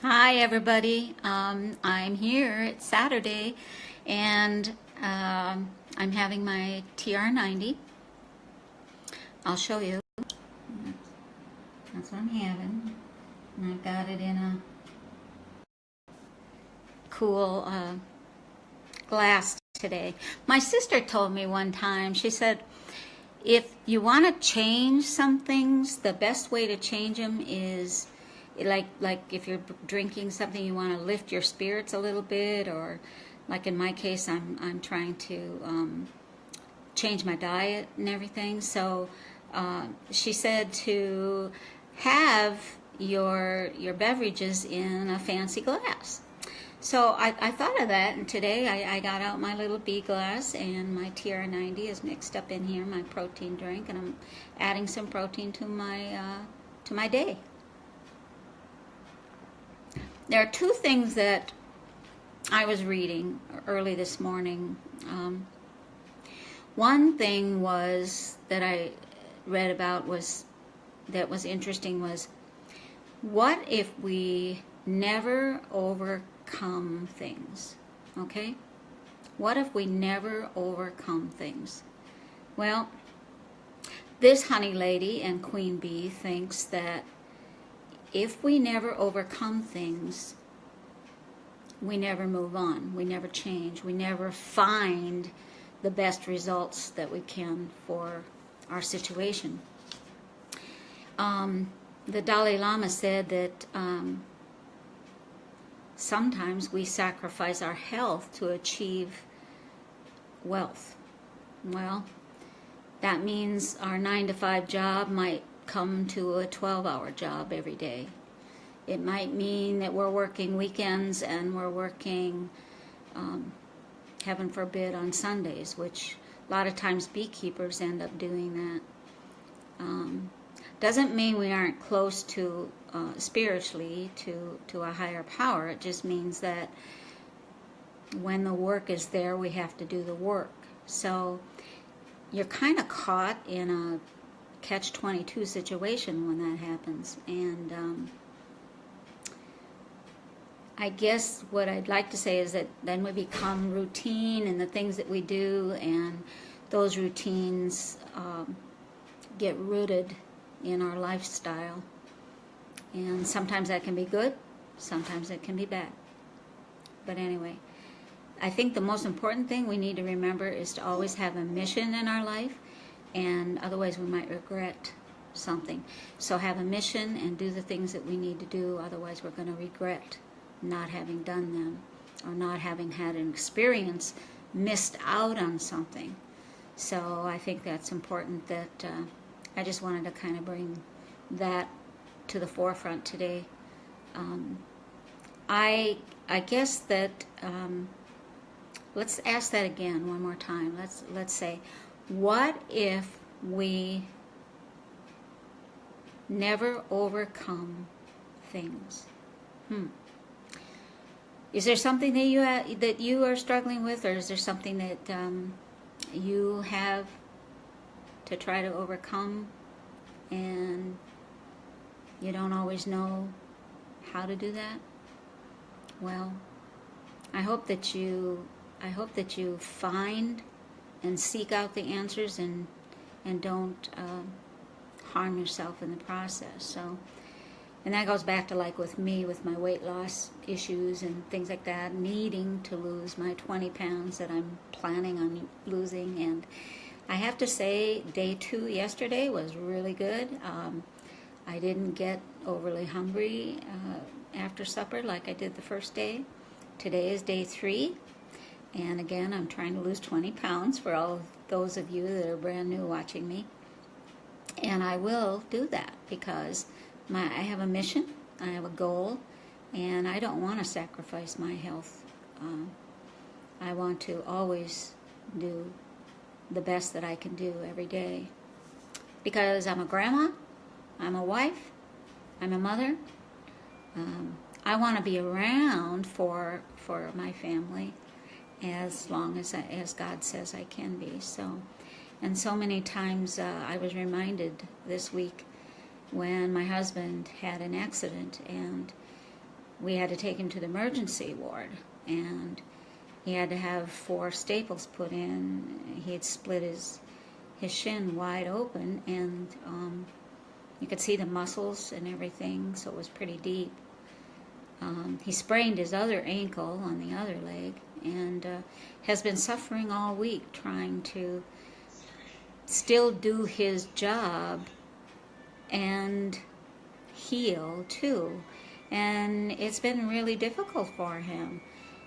Hi everybody. I'm here. It's Saturday, and I'm having my TR90. I'll show you. That's what I'm having. And I've got it in a cool glass today. My sister told me one time, she said, if you want to change some things, the best way to change them is like if you're drinking something, you want to lift your spirits a little bit, or like in my case, I'm trying to change my diet and everything. So she said to have your beverages in a fancy glass. So I thought of that, and today I got out my little B glass, and my TR90 is mixed up in here, my protein drink, and I'm adding some protein to my day. There are two things that I was reading early this morning. One thing was that I read about that was interesting was, what if we never overcome things? Okay? What if we never overcome things? Well, this honey lady and queen bee thinks that if we never overcome things, we never move on, we never change, we never find the best results that we can for our situation. The Dalai Lama said that sometimes we sacrifice our health to achieve wealth. Well, that means our 9-to-5 job might come to a 12-hour job every day. It might mean that we're working weekends and we're working, heaven forbid, on Sundays, which a lot of times beekeepers end up doing that. Doesn't mean we aren't close to spiritually to a higher power. It just means that when the work is there, we have to do the work. So you're kind of caught in a catch-22 situation when that happens. And I guess what I'd like to say is that then we become routine in the things that we do, and those routines get rooted in our lifestyle. And sometimes that can be good, sometimes it can be bad. But anyway, I think the most important thing we need to remember is to always have a mission in our life, and otherwise we might regret something. So have a mission and do the things that we need to do, otherwise we're going to regret not having done them, or not having had an experience, missed out on something. So I think that's important. That I just wanted to kind of bring that to the forefront today. I guess that let's ask that again one more time. Let's say, what if we never overcome things? Is there something that you are struggling with, or is there something that you have to try to overcome, and you don't always know how to do that? Well, I hope that you find and seek out the answers, and don't harm yourself in the process. So, and that goes back to, like with me, with my weight loss issues and things like that, needing to lose my 20 pounds that I'm planning on losing. And I have to say, day 2 yesterday was really good. I didn't get overly hungry after supper like I did the first day. Today is day 3. And again, I'm trying to lose 20 pounds for all of those of you that are brand new watching me. And I will do that because I have a mission, I have a goal, and I don't want to sacrifice my health. I want to always do the best that I can do every day. Because I'm a grandma, I'm a wife, I'm a mother. I want to be around for my family as long as God says I can be. And so many times I was reminded this week when my husband had an accident, and we had to take him to the emergency ward, and he had to have 4 staples put in. He had split his shin wide open, and you could see the muscles and everything, so it was pretty deep. He sprained his other ankle on the other leg, and has been suffering all week trying to still do his job and heal too. And it's been really difficult for him.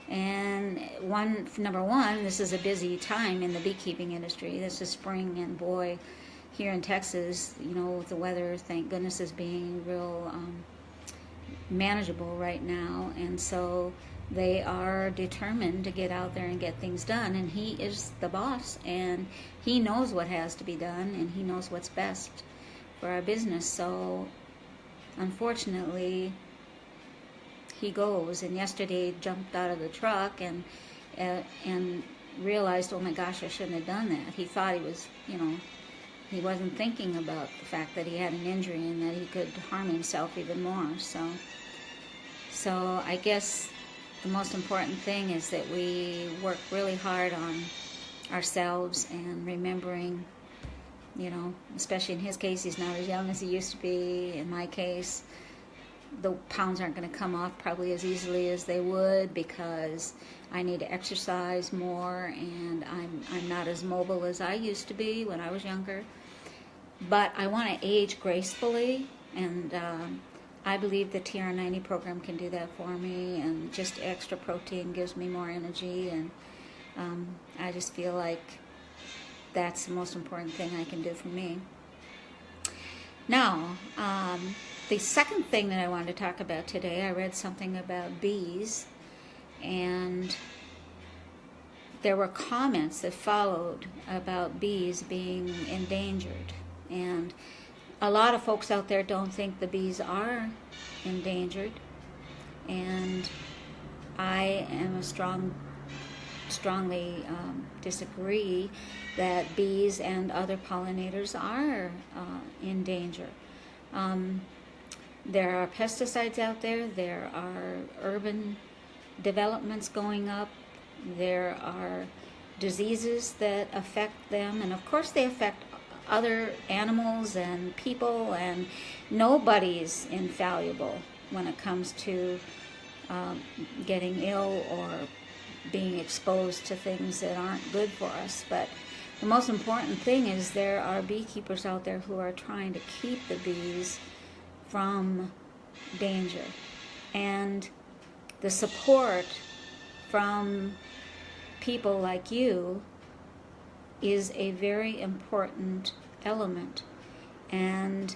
And number one, this is a busy time in the beekeeping industry. This is spring, and boy, here in Texas, you know, with the weather, thank goodness, is being real manageable right now. And so they are determined to get out there and get things done. And he is the boss, and he knows what has to be done, and he knows what's best for our business. So unfortunately, he goes. And yesterday jumped out of the truck and realized, oh my gosh, I shouldn't have done that. He thought he was, you know, he wasn't thinking about the fact that he had an injury and that he could harm himself even more. So I guess the most important thing is that we work really hard on ourselves and remembering, you know, especially in his case, he's not as young as he used to be. In my case, the pounds aren't going to come off probably as easily as they would, because I need to exercise more, and I'm not as mobile as I used to be when I was younger. But I want to age gracefully, and I believe the TR90 program can do that for me, and just extra protein gives me more energy, and I just feel like that's the most important thing I can do for me. Now, the second thing that I wanted to talk about today, I read something about bees, and there were comments that followed about bees being endangered. And a lot of folks out there don't think the bees are endangered, and I am strongly disagree that bees and other pollinators are in danger. There are pesticides out there. There are urban developments going up. There are diseases that affect them, and of course they affect other animals and people, and nobody's infallible when it comes to getting ill or being exposed to things that aren't good for us. But the most important thing is there are beekeepers out there who are trying to keep the bees from danger, and the support from people like you is a very important element. And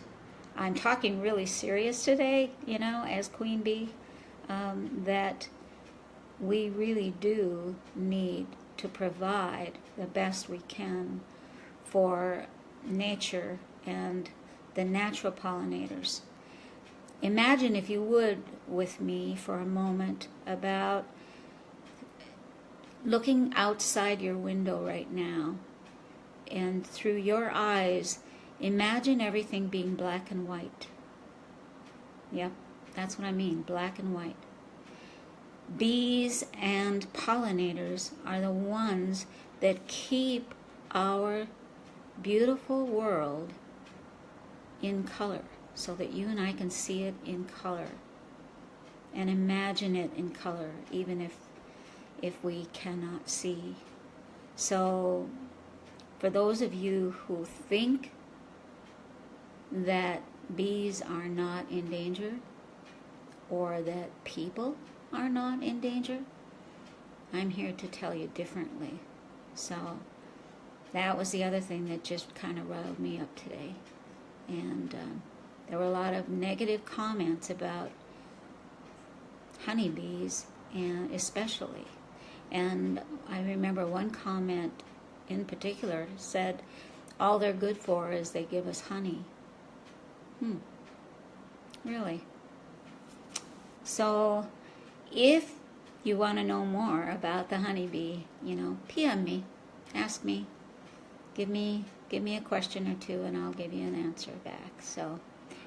I'm talking really serious today, you know, as Queen Bee, that we really do need to provide the best we can for nature and the natural pollinators. Imagine, if you would, with me for a moment, about looking outside your window right now, and through your eyes, imagine everything being black and white. Yep, that's what I mean, black and white. Bees and pollinators are the ones that keep our beautiful world in color, so that you and I can see it in color and imagine it in color, even if we cannot see. So for those of you who think that bees are not in danger, or that people are not in danger, I'm here to tell you differently. So that was the other thing that just kind of riled me up today. And there were a lot of negative comments about honeybees, and especially. And I remember one comment in particular said, all they're good for is they give us honey. Really? So if you want to know more about the honeybee, you know, PM me, ask me, give me a question or two, and I'll give you an answer back. So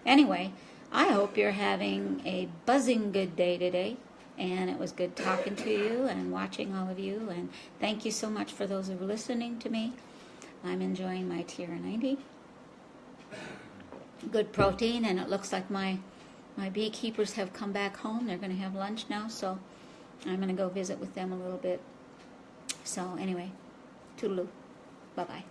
anyway, I hope you're having a buzzing good day today. And it was good talking to you and watching all of you. And thank you so much for those who are listening to me. I'm enjoying my TR90. Good protein, and it looks like my beekeepers have come back home. They're going to have lunch now, so I'm going to go visit with them a little bit. So anyway, toodaloo. Bye-bye.